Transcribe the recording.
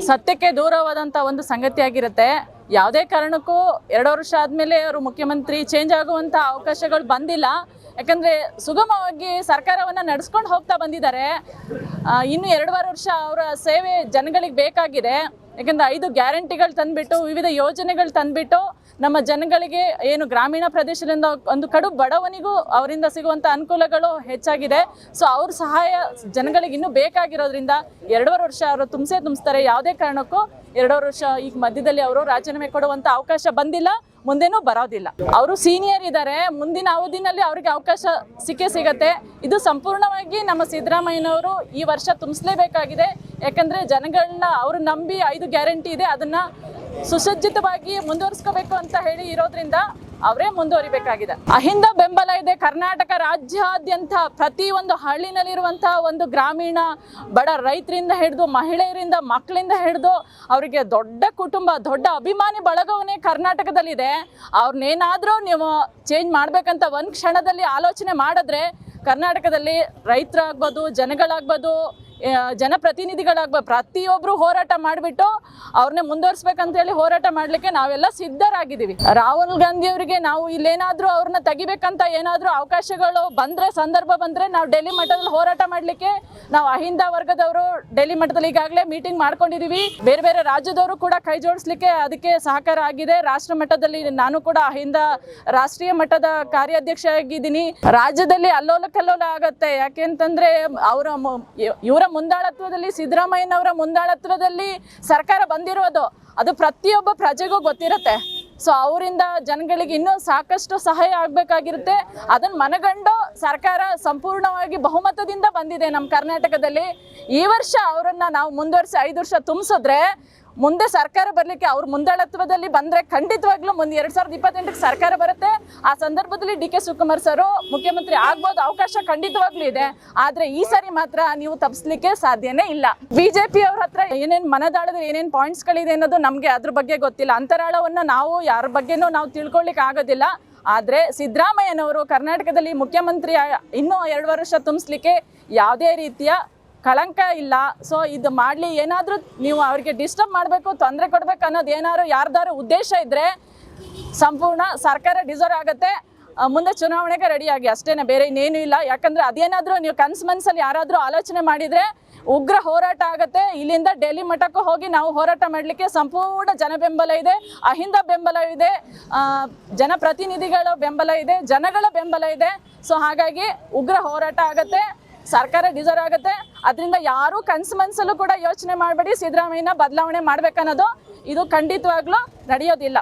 ಸತ್ಯಕ್ಕೆ ದೂರವಾದಂಥ ಒಂದು ಸಂಗತಿಯಾಗಿರುತ್ತೆ. ಯಾವುದೇ ಕಾರಣಕ್ಕೂ 2 ವರ್ಷ ಆದಮೇಲೆ ಅವರು ಮುಖ್ಯಮಂತ್ರಿ ಚೇಂಜ್ ಆಗುವಂಥ ಅವಕಾಶಗಳು ಬಂದಿಲ್ಲ. ಯಾಕಂದರೆ ಸುಗಮವಾಗಿ ಸರ್ಕಾರವನ್ನು ನಡೆಸ್ಕೊಂಡು ಹೋಗ್ತಾ ಬಂದಿದ್ದಾರೆ. ಇನ್ನು 2.5 ವರ್ಷ ಅವರ ಸೇವೆ ಜನಗಳಿಗೆ ಬೇಕಾಗಿದೆ. ಯಾಕಂದರೆ 5 ಗ್ಯಾರಂಟಿಗಳು ತಂದುಬಿಟ್ಟು, ವಿವಿಧ ಯೋಜನೆಗಳು ತಂದುಬಿಟ್ಟು ನಮ್ಮ ಜನಗಳಿಗೆ ಏನು ಗ್ರಾಮೀಣ ಪ್ರದೇಶದಿಂದ ಒಂದು ಕಡು ಬಡವನಿಗೂ ಅವರಿಂದ ಸಿಗುವಂಥ ಅನುಕೂಲಗಳು ಹೆಚ್ಚಾಗಿದೆ. ಸೊ ಅವ್ರ ಸಹಾಯ ಜನಗಳಿಗೆ ಇನ್ನೂ ಬೇಕಾಗಿರೋದ್ರಿಂದ 2.5 ವರ್ಷ ಅವರು ತುಂಬಿಸ್ತಾರೆ. ಯಾವುದೇ ಕಾರಣಕ್ಕೂ 2.5 ವರ್ಷ ಈಗ ಮಧ್ಯದಲ್ಲಿ ಅವರು ರಾಜೀನಾಮೆ ಕೊಡುವಂಥ ಅವಕಾಶ ಬಂದಿಲ್ಲ, ಮುಂದೇನೂ ಬರೋದಿಲ್ಲ. ಅವರು ಸೀನಿಯರ್ ಇದ್ದಾರೆ, ಮುಂದಿನ ಅವಧಿನಲ್ಲಿ ಅವ್ರಿಗೆ ಅವಕಾಶ ಸಿಗತ್ತೆ. ಇದು ಸಂಪೂರ್ಣವಾಗಿ ನಮ್ಮ ಸಿದ್ದರಾಮಯ್ಯನವರು ಈ ವರ್ಷ ತುಂಬಿಸಲೇಬೇಕಾಗಿದೆ. ಯಾಕಂದರೆ ಜನಗಳನ್ನ ಅವರು ನಂಬಿ 5 ಗ್ಯಾರಂಟಿ ಇದೆ, ಅದನ್ನು ಸುಸಜ್ಜಿತವಾಗಿ ಮುಂದುವರಿಸ್ಕೋಬೇಕು ಅಂತ ಹೇಳಿ ಇರೋದ್ರಿಂದ ಅವರೇ ಮುಂದುವರಿಬೇಕಾಗಿದೆ. ಅಹಿಂದ ಬೆಂಬಲ ಇದೆ. ಕರ್ನಾಟಕ ರಾಜ್ಯಾದ್ಯಂತ ಪ್ರತಿಯೊಂದು ಹಳ್ಳಿನಲ್ಲಿರುವಂತಹ ಒಂದು ಗ್ರಾಮೀಣ ಬಡ ರೈತರಿಂದ ಹಿಡಿದು ಮಹಿಳೆಯರಿಂದ ಮಕ್ಕಳಿಂದ ಹಿಡಿದು ಅವರಿಗೆ ದೊಡ್ಡ ಕುಟುಂಬ, ದೊಡ್ಡ ಅಭಿಮಾನಿ ಬಳಗವನ್ನೇ ಕರ್ನಾಟಕದಲ್ಲಿದೆ. ಅವ್ರನ್ನೇನಾದರೂ ನೀವು ಚೇಂಜ್ ಮಾಡಬೇಕಂತ ಒಂದು ಕ್ಷಣದಲ್ಲಿ ಆಲೋಚನೆ ಮಾಡಿದ್ರೆ ಕರ್ನಾಟಕದಲ್ಲಿ ರೈತರಾಗ್ಬೋದು, ಜನಗಳಾಗ್ಬೋದು, ಜನಪ್ರತಿನಿಧಿಗಳಾಗ್ಬೋದು, ಪ್ರತಿಯೊಬ್ಬರು ಹೋರಾಟ ಮಾಡಿಬಿಟ್ಟು ಅವ್ರನ್ನೇ ಮುಂದುವರಿಸ್ಬೇಕಂತೇಳಿ ಹೋರಾಟ ಮಾಡಲಿಕ್ಕೆ ನಾವೆಲ್ಲ ಸಿದ್ಧರಾಗಿದ್ದೀವಿ. ರಾಹುಲ್ ಗಾಂಧಿ ಅವರಿಗೆ ನಾವು ಇಲ್ಲೇನಾದರೂ ಅವ್ರನ್ನ ತೆಗಿಬೇಕಂತ ಏನಾದರೂ ಅವಕಾಶಗಳು ಬಂದರೆ, ಸಂದರ್ಭ ಬಂದರೆ ನಾವು ಡೆಲ್ಲಿ ಮಟ್ಟದಲ್ಲಿ ಹೋರಾಟ ಮಾಡಲಿಕ್ಕೆ ನಾವು ಅಹಿಂದ ವರ್ಗದವರು ಡೆಲ್ಲಿ ಮಟ್ಟದಲ್ಲಿ ಈಗಾಗಲೇ ಮೀಟಿಂಗ್ ಮಾಡ್ಕೊಂಡಿದ್ದೀವಿ. ಬೇರೆ ಬೇರೆ ರಾಜ್ಯದವರು ಕೂಡ ಕೈ ಜೋಡಿಸ್ಲಿಕ್ಕೆ ಅದಕ್ಕೆ ಸಹಕಾರ ಆಗಿದೆ. ರಾಷ್ಟ್ರ ಮಟ್ಟದಲ್ಲಿ ನಾನು ಕೂಡ ಅಹಿಂದ ರಾಷ್ಟ್ರೀಯ ಮಟ್ಟದ ಕಾರ್ಯಾಧ್ಯಕ್ಷ ಆಗಿದ್ದೀನಿ. ರಾಜ್ಯದಲ್ಲಿ ಅಲ್ಲೋಲ ಕಲ್ಲೋಲ ಆಗುತ್ತೆ. ಯಾಕೆಂತಂದರೆ ಇವರ ಮುಂದಾಳತ್ವದಲ್ಲಿ, ಸಿದ್ದರಾಮಯ್ಯನವರ ಮುಂದಾಳತ್ವದಲ್ಲಿ ಸರ್ಕಾರ ಬಂದಿರೋದು ಅದು ಪ್ರತಿಯೊಬ್ಬ ಪ್ರಜೆಗೂ ಗೊತ್ತಿರುತ್ತೆ. ಸೊ ಅವರಿಂದ ಜನಗಳಿಗೆ ಇನ್ನೂ ಸಾಕಷ್ಟು ಸಹಾಯ ಆಗಬೇಕಾಗಿರುತ್ತೆ. ಅದನ್ನು ಮನಗಂಡು ಸರ್ಕಾರ ಸಂಪೂರ್ಣವಾಗಿ ಬಹುಮತದಿಂದ ಬಂದಿದೆ ನಮ್ಮ ಕರ್ನಾಟಕದಲ್ಲಿ. ಈ ವರ್ಷ ಅವರನ್ನು ನಾವು ಮುಂದುವರಿಸಿ 5 ವರ್ಷ ತುಂಬಿಸಿದ್ರೆ ಮುಂದೆ ಸರ್ಕಾರ ಬರಲಿಕ್ಕೆ ಅವ್ರ ಮುಂದಾಳತ್ವದಲ್ಲಿ ಬಂದರೆ ಖಂಡಿತವಾಗ್ಲೂ ಮುಂದೆ 2028ಕ್ಕೆ ಸರ್ಕಾರ ಬರುತ್ತೆ. ಆ ಸಂದರ್ಭದಲ್ಲಿ ಡಿ.ಕೆ. ಶಿವಕುಮಾರ್ ಸರು ಮುಖ್ಯಮಂತ್ರಿ ಆಗ್ಬೋದು, ಅವಕಾಶ ಖಂಡಿತವಾಗ್ಲೂ ಇದೆ. ಆದರೆ ಈ ಸಾರಿ ಮಾತ್ರ ನೀವು ತಪ್ಪಿಸ್ಲಿಕ್ಕೆ ಸಾಧ್ಯನೇ ಇಲ್ಲ. ಬಿಜೆಪಿ ಅವ್ರ ಹತ್ರ ಏನೇನು ಮನದಾಳದ ಏನೇನು ಪಾಯಿಂಟ್ಸ್ಗಳಿದೆ ಅನ್ನೋದು ನಮಗೆ ಅದ್ರ ಬಗ್ಗೆ ಗೊತ್ತಿಲ್ಲ. ಅಂತರಾಳವನ್ನು ನಾವು ಯಾರ ಬಗ್ಗೆನೂ ನಾವು ತಿಳ್ಕೊಳ್ಳಿಕ್ಕೆ ಆಗೋದಿಲ್ಲ. ಆದರೆ ಸಿದ್ದರಾಮಯ್ಯನವರು ಕರ್ನಾಟಕದಲ್ಲಿ ಮುಖ್ಯಮಂತ್ರಿ ಇನ್ನೂ 2 ವರ್ಷ ತುಂಬಿಸ್ಲಿಕ್ಕೆ ಯಾವುದೇ ರೀತಿಯ ಕಳಂಕ ಇಲ್ಲ. ಸೊ ಇದು ಮಾಡಲಿ, ಏನಾದರೂ ನೀವು ಅವ್ರಿಗೆ ಡಿಸ್ಟರ್ಬ್ ಮಾಡಬೇಕು, ತೊಂದರೆ ಕೊಡಬೇಕು ಅನ್ನೋದು ಏನಾದ್ರು ಯಾರ್ದಾರು ಉದ್ದೇಶ ಇದ್ದರೆ ಸಂಪೂರ್ಣ ಸರ್ಕಾರ ಡಿಸರ್ವ್ ಆಗುತ್ತೆ. ಮುಂದೆ ಚುನಾವಣೆಗೆ ರೆಡಿಯಾಗಿ, ಅಷ್ಟೇ, ಬೇರೆ ಇನ್ನೇನು ಇಲ್ಲ. ಯಾಕಂದರೆ ಅದೇನಾದರೂ ನೀವು ಮನಸ್ಸಲ್ಲಿ ಯಾರಾದರೂ ಆಲೋಚನೆ ಮಾಡಿದರೆ ಉಗ್ರ ಹೋರಾಟ ಆಗುತ್ತೆ. ಇಲ್ಲಿಂದ ಡೆಲ್ಲಿ ಮಟ್ಟಕ್ಕೂ ಹೋಗಿ ನಾವು ಹೋರಾಟ ಮಾಡಲಿಕ್ಕೆ ಸಂಪೂರ್ಣ ಜನ ಬೆಂಬಲ ಇದೆ, ಅಹಿಂದ ಬೆಂಬಲ ಇದೆ, ಜನಪ್ರತಿನಿಧಿಗಳ ಬೆಂಬಲ ಇದೆ, ಜನಗಳ ಬೆಂಬಲ ಇದೆ. ಸೊ ಹಾಗಾಗಿ ಉಗ್ರ ಹೋರಾಟ ಆಗುತ್ತೆ, ಸರ್ಕಾರ ಡಿಸರ್ವ್ ಆಗುತ್ತೆ. ಅದರಿಂದ ಯಾರೂ ಮನಸ್ಸಲ್ಲೂ ಕೂಡ ಯೋಚನೆ ಮಾಡಬೇಡಿ ಸಿದ್ದರಾಮಯ್ಯನ ಬದಲಾವಣೆ ಮಾಡಬೇಕನ್ನೋದು ಇದು ಖಂಡಿತವಾಗ್ಲೂ ನಡೆಯೋದಿಲ್ಲ.